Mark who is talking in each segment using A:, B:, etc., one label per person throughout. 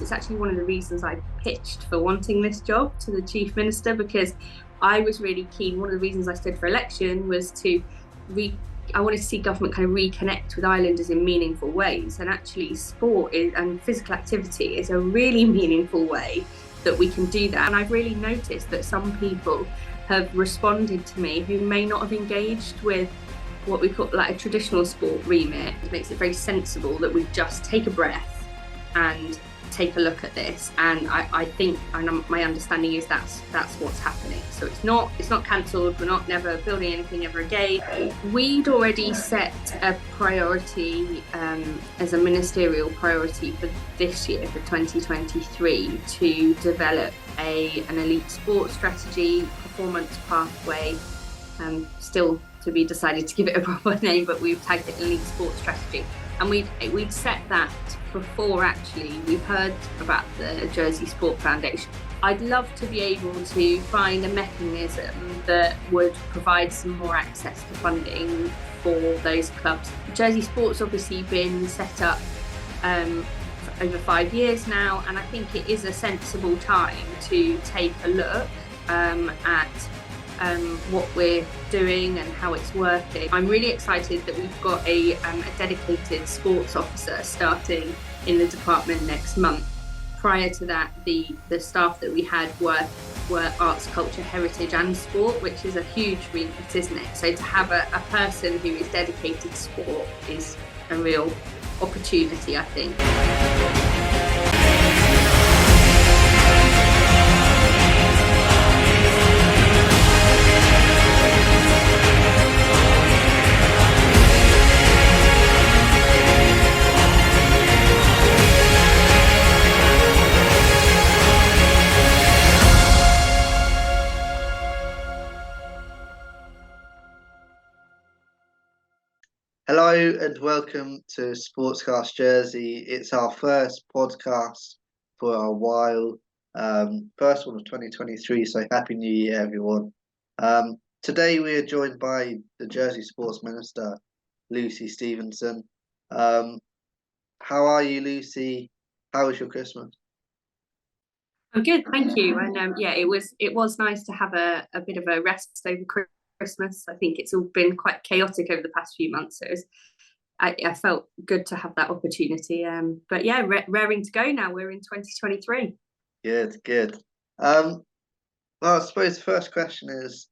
A: It's actually one of the reasons I pitched for wanting this job to the Chief Minister, because I was really keen. One of the reasons I stood for election was I wanted to see government kind of reconnect with islanders in meaningful ways. And actually and physical activity is a really meaningful way that we can do that. And I've really noticed that some people have responded to me who may not have engaged with what we call like a traditional sport remit. It makes it very sensible that we just take a breath and take a look at this. And I think, and my understanding is that's what's happening. So it's not cancelled. We're not never building anything ever again. We'd already set a priority as a ministerial priority for this year, for 2023, to develop an elite sports strategy, performance pathway, still to be decided to give it a proper name, but we've tagged it elite sports strategy. And we'd set that before actually we've heard about the Jersey Sport Foundation. I'd love to be able to find a mechanism that would provide some more access to funding for those clubs. Jersey Sport's obviously been set up for over 5 years now, and I think it is a sensible time to take a look at what we're doing and how it's working. I'm really excited that we've got a dedicated sports officer starting in the department next month. Prior to that, the staff that we had were arts, culture, heritage and sport, which is a huge remit, isn't it? So to have a person who is dedicated to sport is a real opportunity, I think.
B: Hello and welcome to Sportscast Jersey. It's our first podcast for a while, first one of 2023, so Happy New Year everyone. Today we are joined by the Jersey Sports Minister, Lucy Stephenson. How are you, Lucy? How was your Christmas?
A: I'm good, thank you. And it was nice to have a bit of a rest over Christmas. I think it's all been quite chaotic over the past few months, so I felt good to have that opportunity. But yeah, raring to go now. We're in 2023.
B: Good. Well, I suppose the first question is,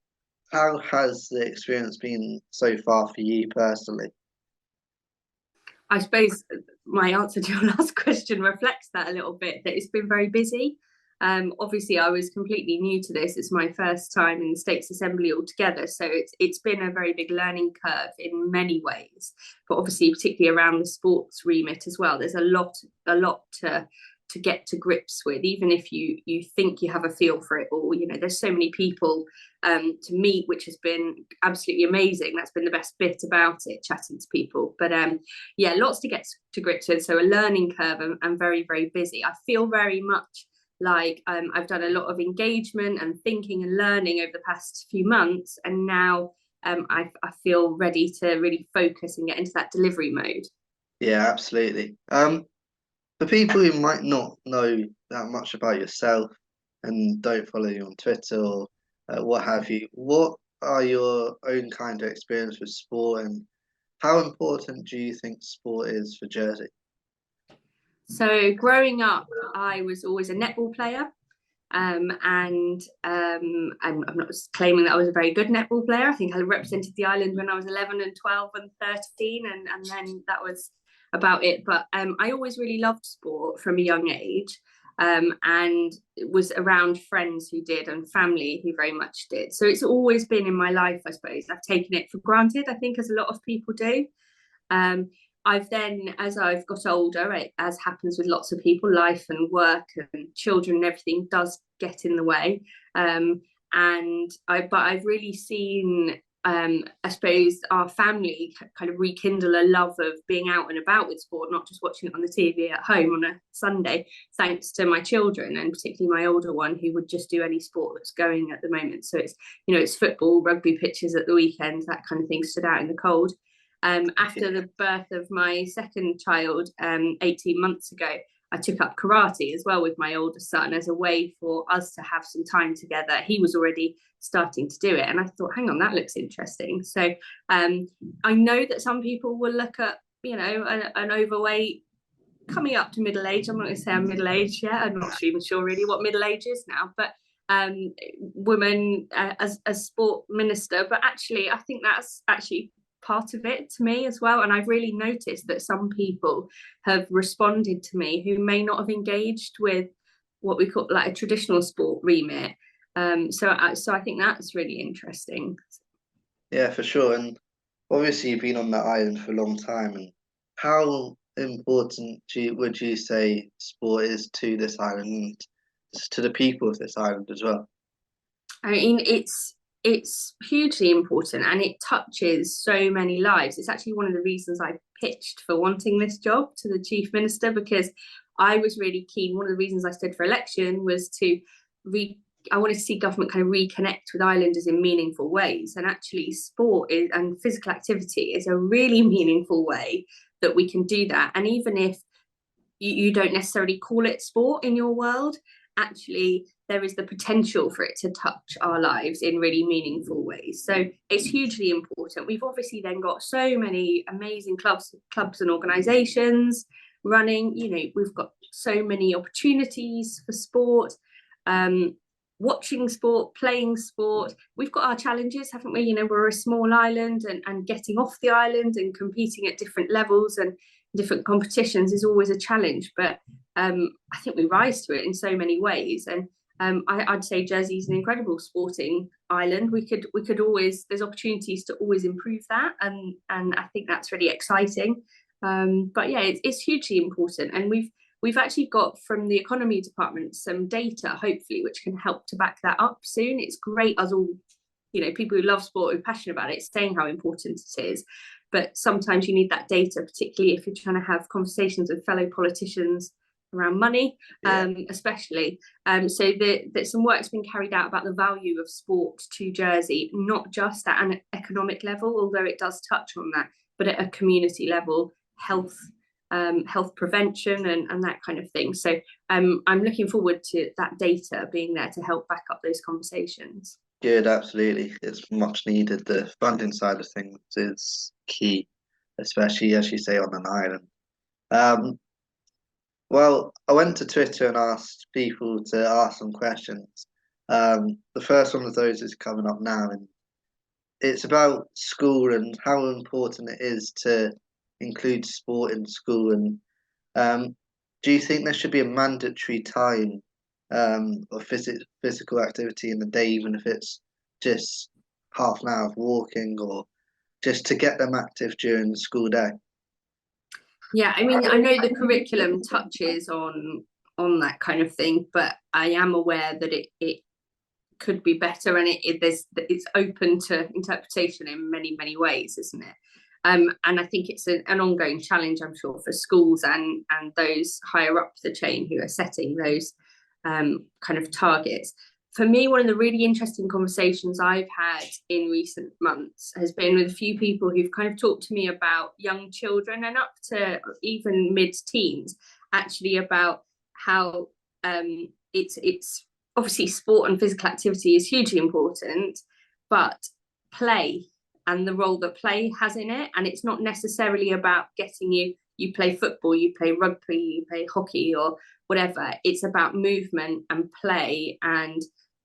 B: how has the experience been so far for you personally?
A: I suppose my answer to your last question reflects that a little bit, that it's been very busy. Obviously, I was completely new to this. It's my first time in the States Assembly altogether, so it's been a very big learning curve in many ways. But obviously, particularly around the sports remit as well, there's a lot to get to grips with. Even if you think you have a feel for it all, there's so many people to meet, which has been absolutely amazing. That's been the best bit about it, chatting to people. But lots to get to grips with. So a learning curve and very, very busy. I feel very much like I've done a lot of engagement and thinking and learning over the past few months, and now I feel ready to really focus and get into that delivery mode.
B: Yeah, absolutely. For people who might not know that much about yourself and don't follow you on Twitter or what have you, what are your own kind of experience with sport, and how important do you think sport is for Jersey?
A: So growing up, I was always a netball player, and I'm not claiming that I was a very good netball player. I think I represented the island when I was 11 and 12 and 13, and then that was about it. But I always really loved sport from a young age, and it was around friends who did and family who very much did. So it's always been in my life, I suppose. I've taken it for granted, I think, as a lot of people do. I've then, as I've got older, as happens with lots of people, life and work and children and everything does get in the way. But I've really seen, I suppose, our family kind of rekindle a love of being out and about with sport, not just watching it on the TV at home on a Sunday, thanks to my children, and particularly my older one, who would just do any sport that's going at the moment. So it's football, rugby pitches at the weekends, that kind of thing, stood out in the cold. After the birth of my second child 18 months ago, I took up karate as well with my older son as a way for us to have some time together. He was already starting to do it, and I thought, hang on, that looks interesting. So I know that some people will look at, you know, an overweight coming up to middle age. I'm not going to say I'm middle aged yet. I'm not even sure really what middle age is now, but woman as sport minister. But actually, I think that's actually part of it to me as well. And I've really noticed that some people have responded to me who may not have engaged with what we call like a traditional sport remit. So I think that's really interesting.
B: Yeah, for sure. And obviously, you've been on that island for a long time. And how important would you say sport is to this island and to the people of this island as well?
A: I mean, it's hugely important, and it touches so many lives. It's actually one of the reasons I pitched for wanting this job to the chief minister, because I was really keen. One of the reasons I stood for election was I wanted to see government kind of reconnect with islanders in meaningful ways. And actually sport and physical activity is a really meaningful way that we can do that. And even if you don't necessarily call it sport in your world, actually there is the potential for it to touch our lives in really meaningful ways. So it's hugely important. We've obviously then got so many amazing clubs and organizations running. You know, we've got so many opportunities for sport, watching sport, playing sport. We've got our challenges, haven't we? You know, we're a small island, and getting off the island and competing at different levels and different competitions is always a challenge. But I think we rise to it in so many ways. And I'd say Jersey's an incredible sporting island. We could always, there's opportunities to always improve that, and I think that's really exciting. But yeah, it's hugely important, and we've actually got from the economy department some data, hopefully, which can help to back that up soon. It's great us all, you know, people who love sport, who are passionate about it, saying how important it is. But sometimes you need that data, particularly if you're trying to have conversations with fellow politicians around money, especially. So that some work's been carried out about the value of sport to Jersey, not just at an economic level, although it does touch on that, but at a community level, health prevention and that kind of thing. So I'm looking forward to that data being there to help back up those conversations.
B: Good, absolutely. It's much needed. The funding side of things is key, especially as you say on an island. Well, I went to Twitter and asked people to ask some questions. The first one of those is coming up now, and it's about school and how important it is to include sport in school. And do you think there should be a mandatory time of physical activity in the day, even if it's just half an hour of walking, or just to get them active during the school day?
A: Yeah, I mean, I know the curriculum touches on that kind of thing, but I am aware that it could be better, and it's open to interpretation in many ways, isn't it? And I think it's an ongoing challenge, I'm sure, for schools and those higher up the chain who are setting those kind of targets. For me, one of the really interesting conversations I've had in recent months has been with a few people who've kind of talked to me about young children and up to even mid-teens, actually, about how it's obviously sport and physical activity is hugely important, but play and the role that play has in it. And it's not necessarily about getting you play football, you play rugby, you play hockey or whatever. It's about movement and play and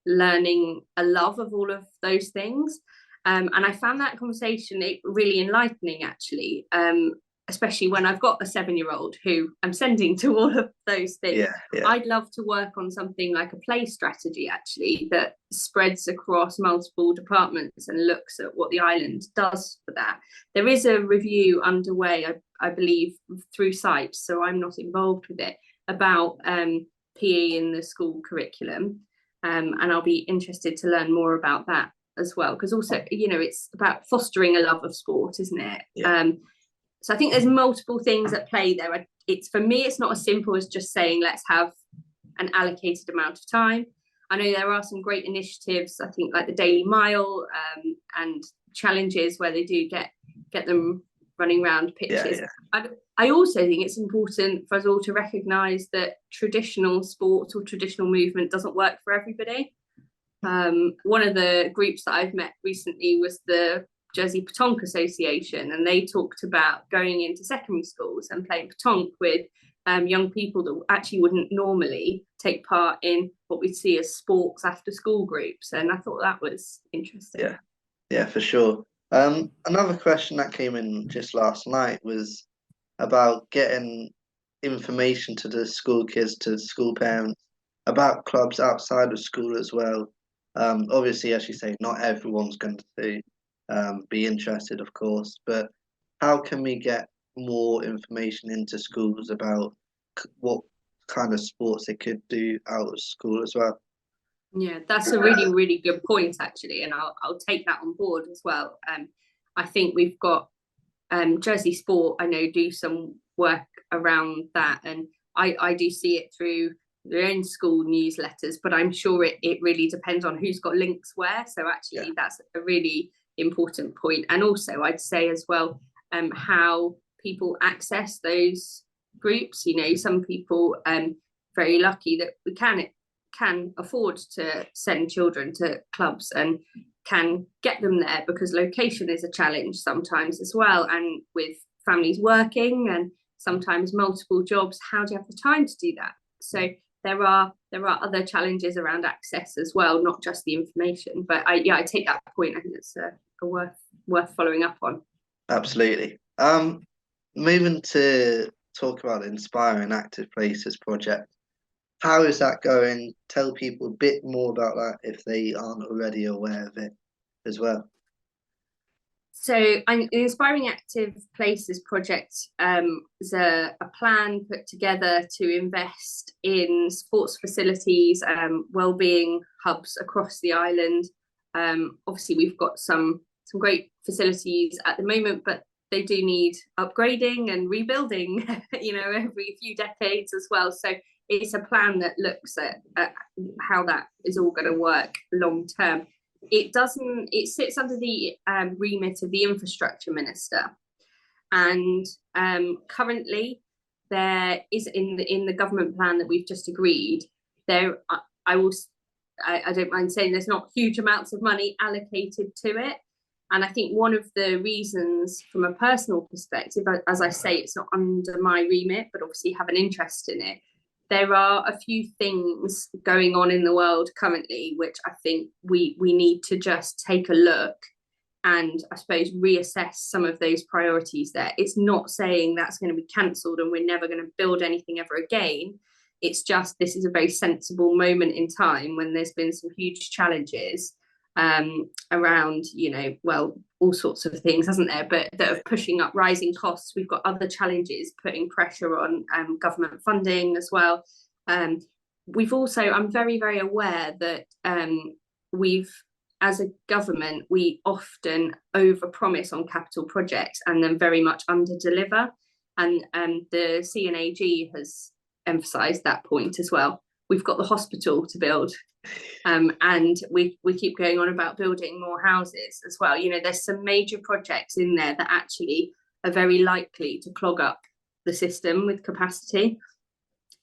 A: learning a love of all of those things. And I found that conversation really enlightening, actually, especially when I've got a 7-year-old who I'm sending to all of those things.
B: Yeah.
A: I'd love to work on something like a play strategy, actually, that spreads across multiple departments and looks at what the island does for that. There is a review underway, I believe, through SIPES, so I'm not involved with it, about PE in the school curriculum. And I'll be interested to learn more about that as well, because also, you know, it's about fostering a love of sport, isn't it?
B: Yeah.
A: So I think there's multiple things at play there. It's, for me, it's not as simple as just saying let's have an allocated amount of time. I know there are some great initiatives, I think, like the Daily Mile and challenges where they do get them running around pitches.
B: Yeah.
A: I also think it's important for us all to recognise that traditional sports or traditional movement doesn't work for everybody. One of the groups that I've met recently was the Jersey Petanque Association, and they talked about going into secondary schools and playing petanque with young people that actually wouldn't normally take part in what we'd see as sports after school groups. And I thought that was interesting.
B: Yeah, for sure. Another question that came in just last night was about getting information to the school kids, to school parents, about clubs outside of school as well. Obviously, as you say, not everyone's going to be interested, of course, but how can we get more information into schools about what kind of sports they could do out of school as well?
A: Yeah, that's a really, really good point, actually, and I'll take that on board as well. I think we've got Jersey Sport, I know, do some work around that, and I do see it through their own school newsletters, but I'm sure it really depends on who's got links where. So actually, that's a really important point. And also, I'd say as well, how people access those groups. You know, some people very lucky that we can afford to send children to clubs and can get them there, because location is a challenge sometimes as well, and with families working and sometimes multiple jobs, how do you have the time to do that? So there are other challenges around access as well, not just the information. But I take that point. I think it's a worth following up on.
B: Absolutely. Moving to talk about the Inspiring Active Places project. How is that going? Tell people a bit more about that if they aren't already aware of it as well.
A: So the Inspiring Active Places project is a plan put together to invest in sports facilities, wellbeing hubs across the island. Obviously, we've got some great facilities at the moment, but they do need upgrading and rebuilding, every few decades as well. So it's a plan that looks at how that is all going to work long term. It sits under the remit of the infrastructure minister, and currently there is in the government plan that we've just agreed, there I don't mind saying there's not huge amounts of money allocated to it. And I think one of the reasons from a personal perspective, as I say, it's not under my remit, but obviously have an interest in it. There are a few things going on in the world currently, which I think we need to just take a look and, I suppose, reassess some of those priorities there. It's not saying that's going to be cancelled and we're never going to build anything ever again. It's just this is a very sensible moment in time when there's been some huge challenges around, all sorts of things, hasn't there? But that are pushing up rising costs. We've got other challenges putting pressure on government funding as well. We've also, I'm very, very aware that as a government, we often overpromise on capital projects and then very much underdeliver. And the CNAG has emphasised that point as well. We've got the hospital to build. And we keep going on about building more houses as well. There's some major projects in there that actually are very likely to clog up the system with capacity.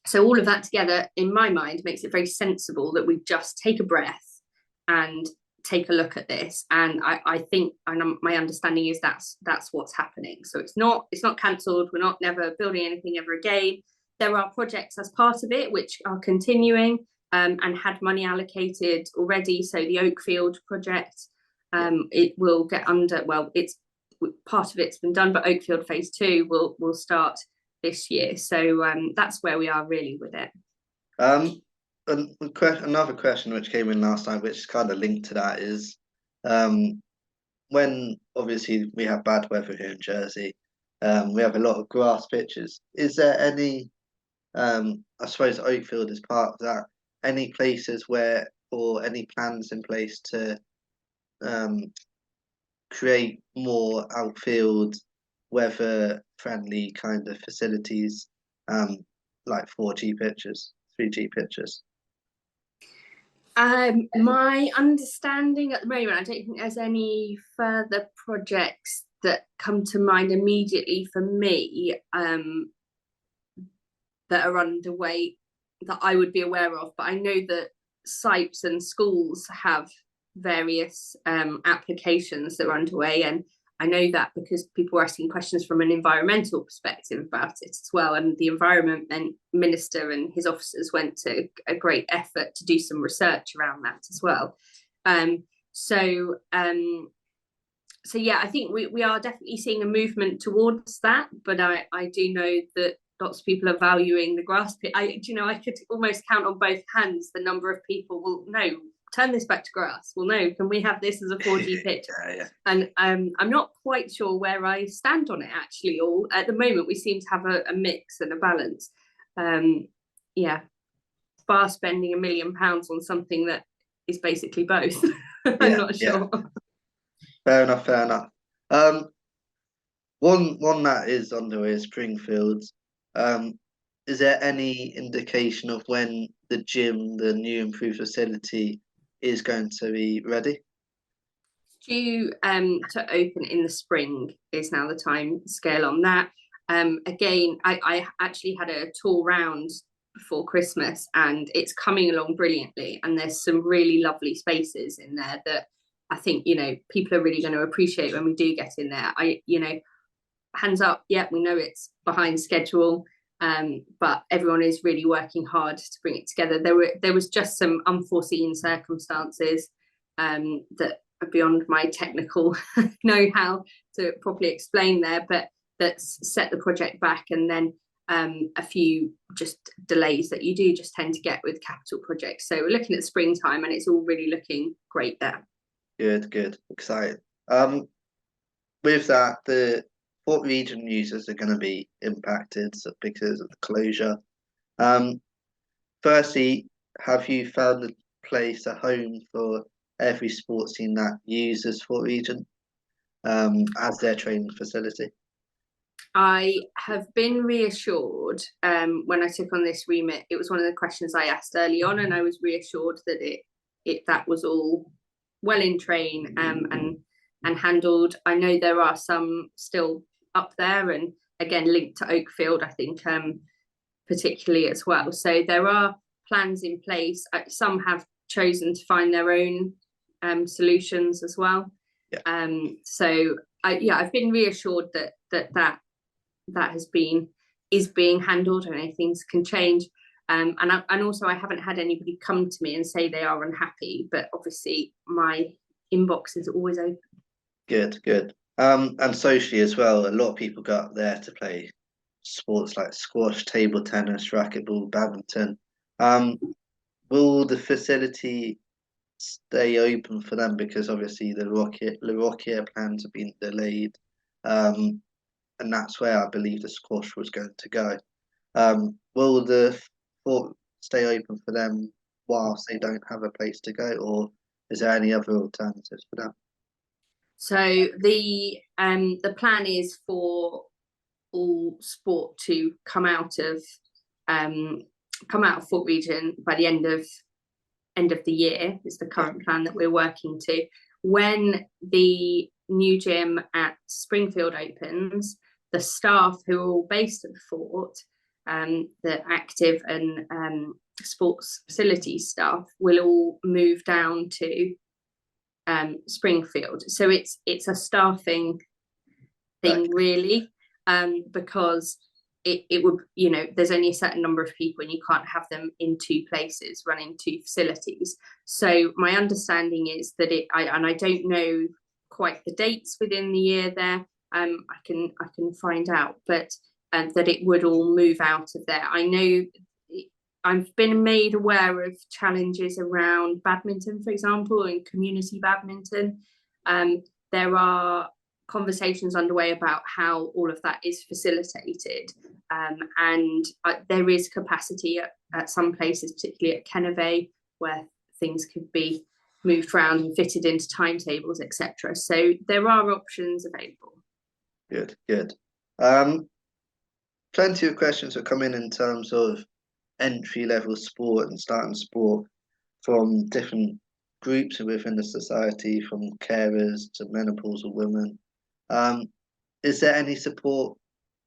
A: So all of that together, in my mind, makes it very sensible that we just take a breath and take a look at this. And I think, and my understanding is that's what's happening. So it's not cancelled. We're not never building anything ever again. There are projects as part of it which are continuing. And had money allocated already. So the Oakfield project, it will get it's part of it's been done, but Oakfield phase 2 will start this year. So that's where we are really with it.
B: Another question which came in last time, which is kind of linked to that, is when obviously we have bad weather here in Jersey, we have a lot of grass pitches. Is there any, I suppose Oakfield is part of that, any places where, or any plans in place to create more outfield weather friendly kind of facilities, like 4G pitches, 3G pitches?
A: My understanding at the moment, I don't think there's any further projects that come to mind immediately for me that are underway that I would be aware of, but I know that sites and schools have various applications that are underway, and I know that because people were asking questions from an environmental perspective about it as well, and the environment minister and his officers went to a great effort to do some research around that as well. So yeah, I think we are definitely seeing a movement towards that, but I do know that lots of people are valuing the grass pit. I could almost count on both hands the number of people will no, turn this back to grass. Well, no, can we have this as a 4G pitch?
B: Yeah.
A: And I'm not quite sure where I stand on it actually. Or at the moment, we seem to have a mix and a balance. Bar spending £1 million on something that is basically both. I'm not sure.
B: Yeah. Fair enough. One that is underway is Springfields. Is there any indication of when the gym, the new improved facility, is going to be ready?
A: Due to open in the spring is now the time scale on that. Again, I actually had a tour round before Christmas, and it's coming along brilliantly, and there's some really lovely spaces in there that I think people are really going to appreciate when we do get in there. Hands up, yeah, we know it's behind schedule, but everyone is really working hard to bring it together. There was just some unforeseen circumstances that are beyond my technical know-how to properly explain there, but that's set the project back, and then a few just delays that you do just tend to get with capital projects. So we're looking at springtime, and it's all really looking great there.
B: Good, excited. With that, what region users are going to be impacted because of the closure? Firstly, have you found a place, a home for every sports team that uses Fort Region as their training facility?
A: I have been reassured when I took on this remit. It was one of the questions I asked early on, and I was reassured that that was all well in train and handled. I know there are some still up there, and again linked to Oakfield, I think, particularly as well. So there are plans in place. Some have chosen to find their own solutions as well.
B: Yeah.
A: So I've been reassured that is being handled, and things can change. And also I haven't had anybody come to me and say they are unhappy, but obviously my inbox is always open.
B: Good. And socially as well, a lot of people go up there to play sports like squash, table tennis, racquetball, badminton. Will the facility stay open for them, because obviously the Rocket plans have been delayed, and that's where I believe the squash was going to go. Will the fort stay open for them whilst they don't have a place to go, or is there any other alternatives for them?
A: So the plan is for all sport to come out of Fort Region by the end of the year is the current plan that we're working to. When the new gym at Springfield opens, the staff who are all based at the fort, the active and sports facilities staff, will all move down to Springfield. So it's a staffing thing, really, because it would, there's only a certain number of people and you can't have them in two places running two facilities. So my understanding is that I don't know quite the dates within the year there. I can find out, but that it would all move out of there. I know I've been made aware of challenges around badminton, for example, and community badminton. There are conversations underway about how all of that is facilitated, and there is capacity at some places, particularly at Kennervey, where things could be moved around and fitted into timetables, etc. So there are options available.
B: Good. Plenty of questions have come in terms of entry-level sport and starting sport from different groups within the society, from carers to menopausal women. Is there any support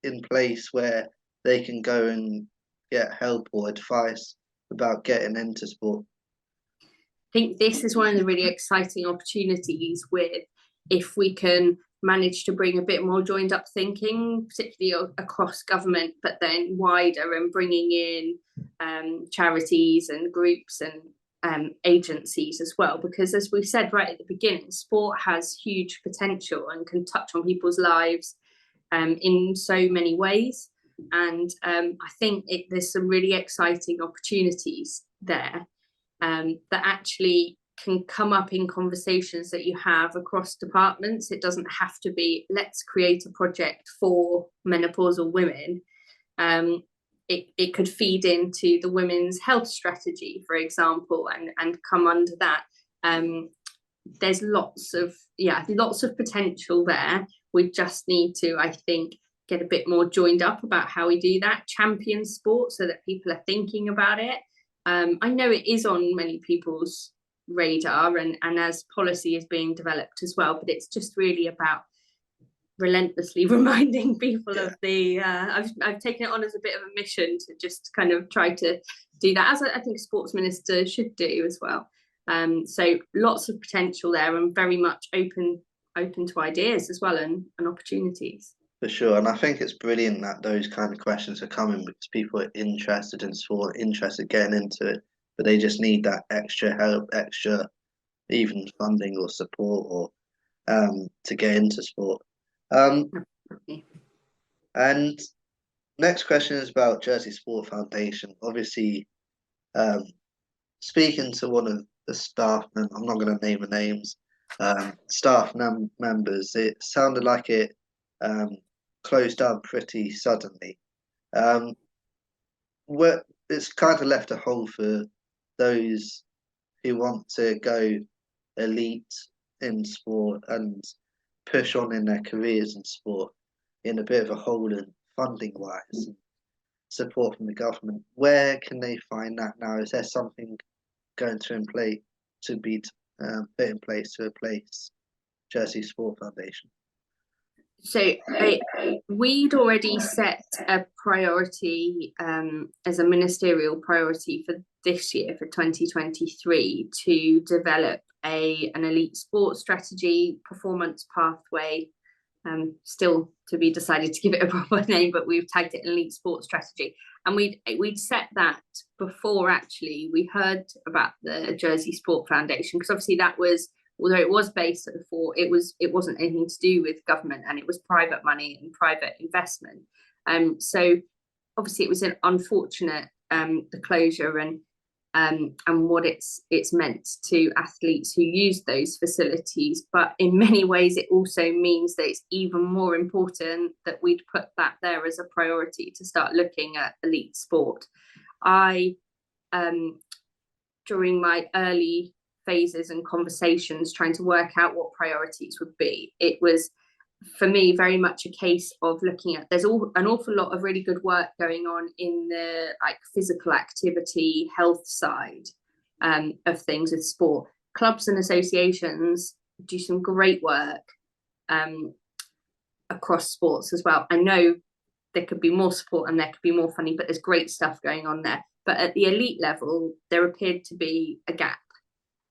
B: in place where they can go and get help or advice about getting into sport?
A: I think this is one of the really exciting opportunities with if we can manage to bring a bit more joined up thinking, particularly across government, but then wider, and bringing in charities and groups and agencies as well. Because as we said right at the beginning, sport has huge potential and can touch on people's lives in so many ways. And I think there's some really exciting opportunities there that actually can come up in conversations that you have across departments. It doesn't have to be, let's create a project for menopausal women. It could feed into the women's health strategy, for example, and come under that. There's lots of potential there. We just need to, I think, get a bit more joined up about how we do that, champion sport so that people are thinking about it. I know it is on many people's radar and as policy is being developed as well, but it's just really about relentlessly reminding people of the I've taken it on as a bit of a mission to just kind of try to do that, as I think sports minister should do as well. So lots of potential there, and very much open to ideas as well, and opportunities.
B: For sure, and I think it's brilliant that those kind of questions are coming because people are interested in sport, interested in getting into it, but they just need that extra help, extra even funding or support or to get into sport. And next question is about Jersey Sport Foundation. Obviously, speaking to one of the staff, and I'm not going to name the names, staff members, it sounded like it closed down pretty suddenly. It's kind of left a hole for those who want to go elite in sport and push on in their careers in sport, in a bit of a hole in funding wise and support from the government. Where can they find that now? Is there something going to be put in place to replace Jersey Sport Foundation?
A: So we'd already set a priority as a ministerial priority for this year, for 2023, to develop an elite sports strategy, performance pathway, still to be decided to give it a proper name, but we've tagged it elite sports strategy. And we'd set that before actually we heard about the Jersey Sport Foundation, because obviously that was, although it was based at the fort, it wasn't anything to do with government, and it was private money and private investment. So obviously it was an unfortunate the closure and what it's meant to athletes who use those facilities. But in many ways, it also means that it's even more important that we'd put that there as a priority to start looking at elite sport. During my early phases and conversations trying to work out what priorities would be, it was for me very much a case of looking at, there's an awful lot of really good work going on in the physical activity health side of things with sport. Clubs and associations do some great work across sports as well. I know there could be more support and there could be more funding, but there's great stuff going on there. But at the elite level, there appeared to be a gap.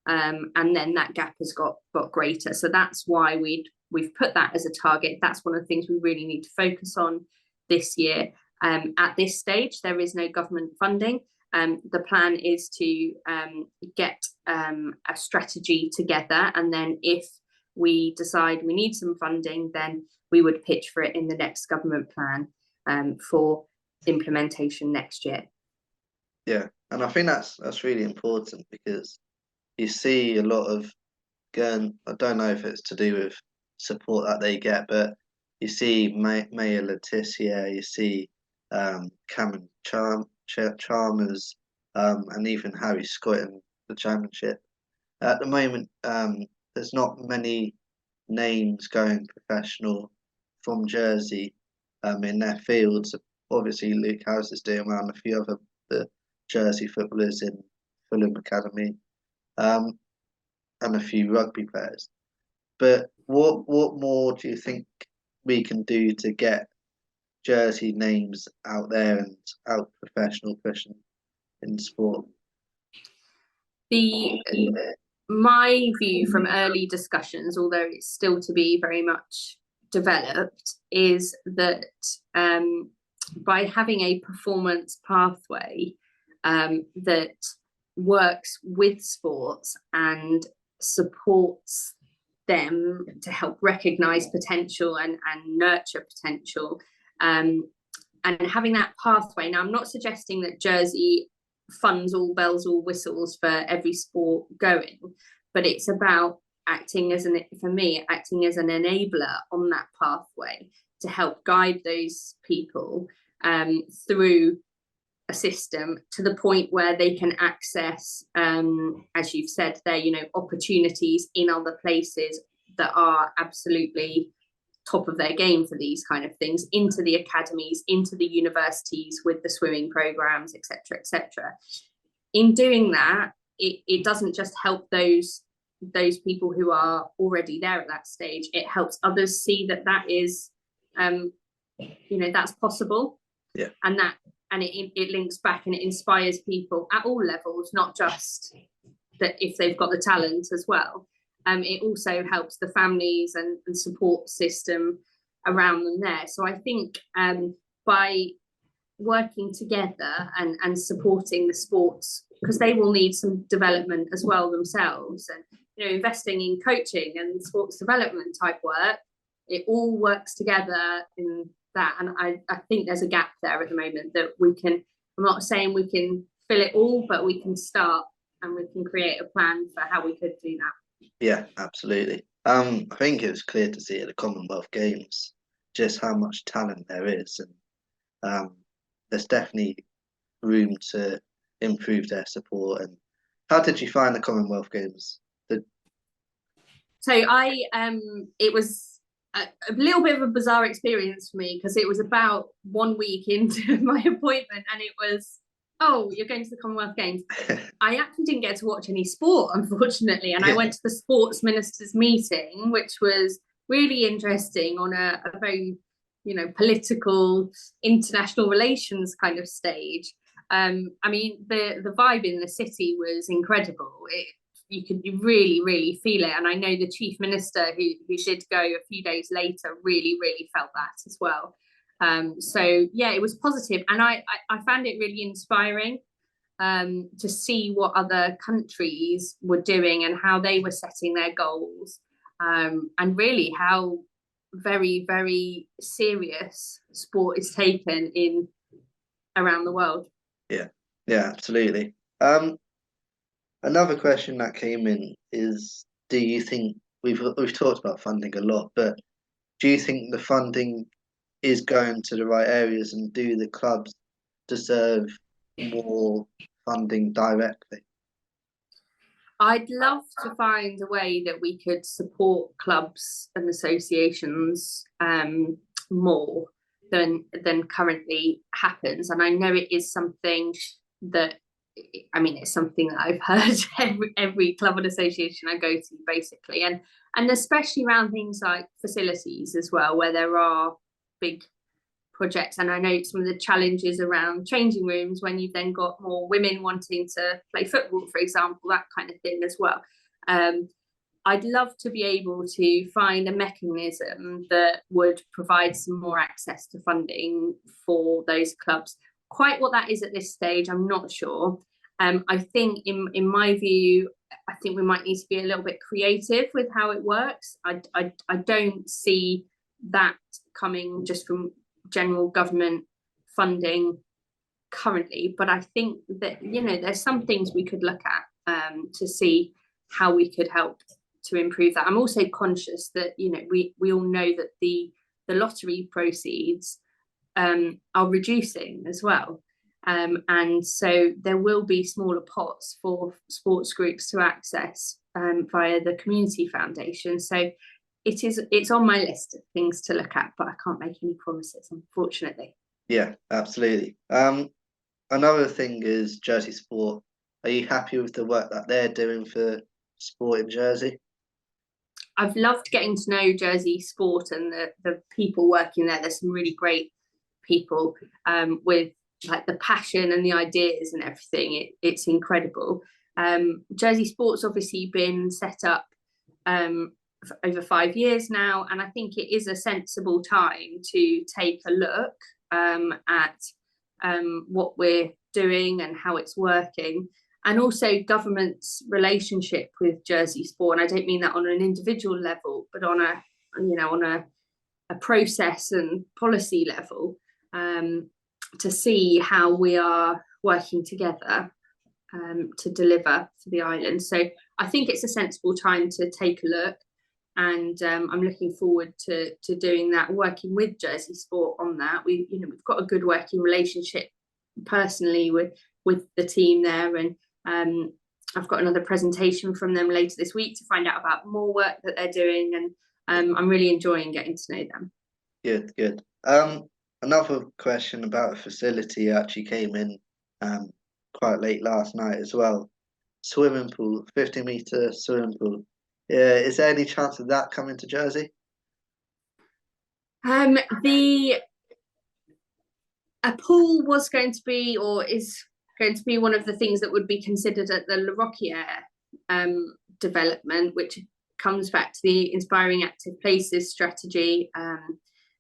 A: And then that gap has got greater. So that's why we've put that as a target. That's one of the things we really need to focus on this year. At this stage, there is no government funding. The plan is to get a strategy together, and then if we decide we need some funding, then we would pitch for it in the next government plan for implementation next year.
B: Yeah, and I think that's really important, because you see a lot of, again, I don't know if it's to do with support that they get, but you see Maya Letitia, you see Cameron Chalmers, and even Harry Scott in the championship. At the moment, there's not many names going professional from Jersey in their fields. Obviously, Luke House is doing well, and a few other the Jersey footballers in Fulham Academy, and a few rugby players. But What more do you think we can do to get Jersey names out there and out professional pushing in sport?
A: My view from early discussions, although it's still to be very much developed, is that by having a performance pathway that works with sports and supports them to help recognise potential and nurture potential, and having that pathway. Now, I'm not suggesting that Jersey funds all bells, all whistles for every sport going, but it's about acting as an enabler on that pathway to help guide those people through a system to the point where they can access, as you've said there, opportunities in other places that are absolutely top of their game for these kind of things, into the academies, into the universities with the swimming programs, etc., etc. In doing that, it doesn't just help those people who are already there at that stage. It helps others see that is, that's possible.
B: Yeah.
A: And it links back and it inspires people at all levels, not just that if they've got the talent as well. It also helps the families and support system around them there. So I think by working together and supporting the sports, because they will need some development as well themselves, and investing in coaching and sports development type work, it all works together in that. And I think there's a gap there at the moment that we can, I'm not saying we can fill it all, but we can start and we can create a plan for how we could do that.
B: Yeah, absolutely. I think it was clear to see at the Commonwealth Games just how much talent there is, and there's definitely room to improve their support. And how did you find the Commonwealth Games?
A: So it was a little bit of a bizarre experience for me, because it was about 1 week into my appointment and it was, oh, you're going to the Commonwealth Games. I actually didn't get to watch any sport, unfortunately, and I went to the sports ministers meeting, which was really interesting on a very political international relations kind of stage. I mean, the vibe in the city was incredible. You could really, really feel it. And I know the chief minister who did go a few days later really, really felt that as well. So yeah, it was positive, and I found it really inspiring to see what other countries were doing and how they were setting their goals, and really how very, very serious sport is taken in around the world.
B: Yeah, absolutely. Another question that came in is, do you think we've talked about funding a lot, but do you think the funding is going to the right areas, and do the clubs deserve more funding directly?
A: I'd love to find a way that we could support clubs and associations more than currently happens. And I know it is something that, I mean, it's something that I've heard every club and association I go to, basically, and especially around things like facilities as well, where there are big projects. And I know some of the challenges around changing rooms when you've then got more women wanting to play football, for example, that kind of thing as well. I'd love to be able to find a mechanism that would provide some more access to funding for those clubs. Quite what that is at this stage, I'm not sure. I think in my view, I think we might need to be a little bit creative with how it works. I don't see that coming just from general government funding currently, but I think that there's some things we could look at to see how we could help to improve that. I'm also conscious that we all know that the lottery proceeds are reducing as well, and so there will be smaller pots for sports groups to access via the community foundation. So it's on my list of things to look at, but I can't make any promises, unfortunately.
B: Yeah, absolutely. Another thing is Jersey Sport. Are you happy with the work that they're doing for sport in Jersey?
A: I've loved getting to know Jersey Sport and the people working there. There's some really great people with like the passion and the ideas and everything. It's incredible. Jersey Sport's obviously been set up for over 5 years now, and I think it is a sensible time to take a look at what we're doing and how it's working, and also government's relationship with Jersey Sport. And I don't mean that on an individual level, but on a process and policy level, to see how we are working together to deliver for the island. So I think it's a sensible time to take a look, and I'm looking forward to doing that, working with Jersey Sport on that. We've got a good working relationship personally with the team there, and I've got another presentation from them later this week to find out about more work that they're doing, and I'm really enjoying getting to know them.
B: Good. Another question about a facility actually came in quite late last night as well. Swimming pool, 50-meter swimming pool. Is there any chance of that coming to Jersey?
A: A pool was going to be, or is going to be, one of the things that would be considered at the Le Rocquiere development, which comes back to the Inspiring Active Places strategy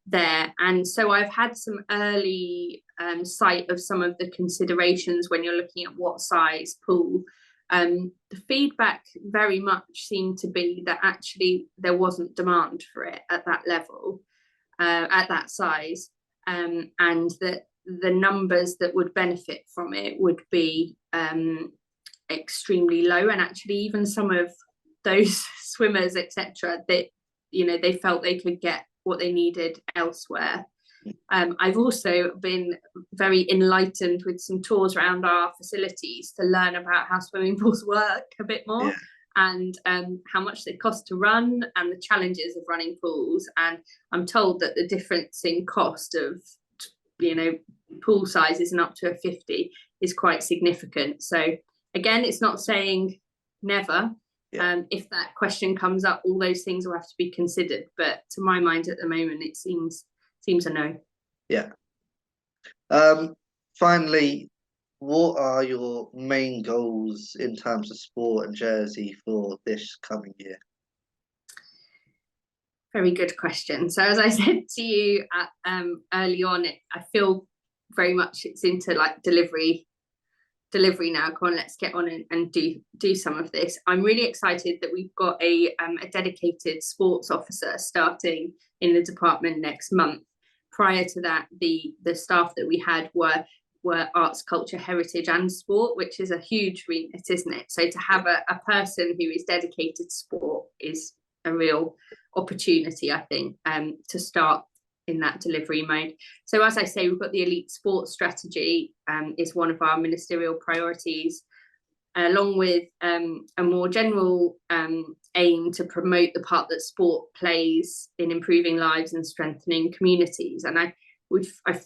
A: there. And so I've had some early sight of some of the considerations when you're looking at what size pool. The feedback very much seemed to be that actually there wasn't demand for it at that level, at that size, and that the numbers that would benefit from it would be extremely low. And actually even some of those swimmers, etc., that they felt they could get what they needed elsewhere. I've also been very enlightened with some tours around our facilities to learn about how swimming pools work a bit more, and how much they cost to run and the challenges of running pools. And I'm told that the difference in cost of pool sizes and up to a 50 is quite significant. So again, it's not saying never. If that question comes up, all those things will have to be considered, but to my mind at the moment it seems a no.
B: Finally, what are your main goals in terms of sport and Jersey for this coming year?
A: Very good question. So as I said to you early on, I feel very much it's into like delivery now. Come on, let's get on and do some of this. I'm really excited that we've got a dedicated sports officer starting in the department next month. Prior to that, the staff that we had were arts, culture, heritage and sport, which is a huge remit, isn't it? So to have a person who is dedicated to sport is a real opportunity, I think, to start in that delivery mode. So as I say, we've got the elite sports strategy is one of our ministerial priorities, along with a more general aim to promote the part that sport plays in improving lives and strengthening communities. And I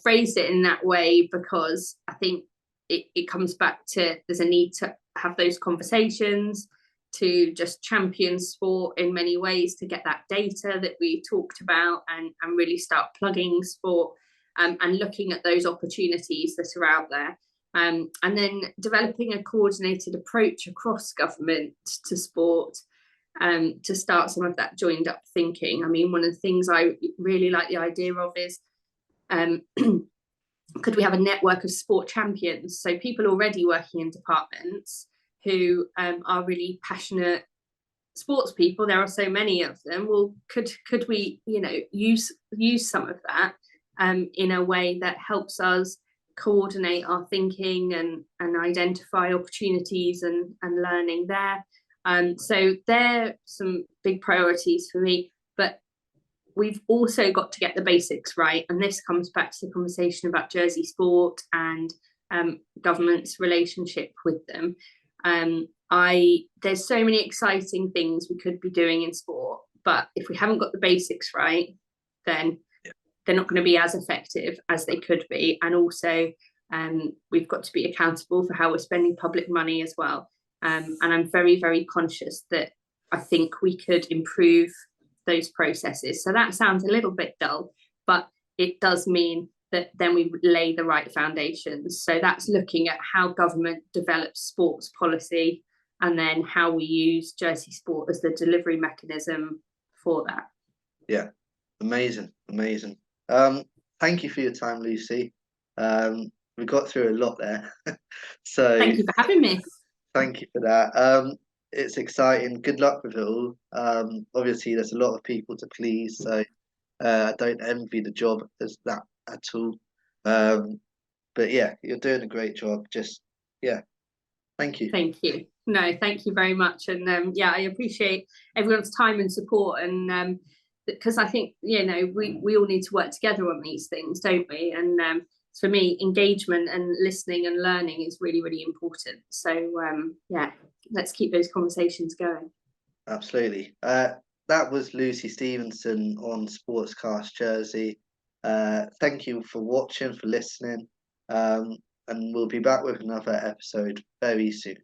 A: phrased it in that way because I think it comes back to there's a need to have those conversations, to just champion sport in many ways, to get that data that we talked about and really start plugging sport and looking at those opportunities that are out there. And then developing a coordinated approach across government to sport, to start some of that joined up thinking. I mean, one of the things I really like the idea of is could we have a network of sport champions? So people already working in departments who are really passionate sports people. There are so many of them. Well, could we use some of that in a way that helps us coordinate our thinking and identify opportunities and learning there. So they're some big priorities for me, but we've also got to get the basics right. And this comes back to the conversation about Jersey Sport and government's relationship with them. There's so many exciting things we could be doing in sport, but if we haven't got the basics right, then they're not going to be as effective as they could be. And also we've got to be accountable for how we're spending public money as well. And I'm very, very conscious that I think we could improve those processes. So that sounds a little bit dull, but it does mean that then we would lay the right foundations. So that's looking at how government develops sports policy, and then how we use Jersey Sport as the delivery mechanism for that.
B: Yeah, amazing. Thank you for your time, Lucy. We got through a lot there. So
A: thank you for having me.
B: Thank you for that. It's exciting. Good luck with it all. Obviously, there's a lot of people to please, so I don't envy the job as that at all. But yeah, you're doing a great job. Just thank you.
A: Thank you. No, thank you very much. And I appreciate everyone's time and support. And because I think we all need to work together on these things, don't we? And for me, engagement and listening and learning is really, really important. So let's keep those conversations going.
B: Absolutely. That was Lucy Stephenson on Sportscast Jersey. Thank you for watching, for listening, and we'll be back with another episode very soon.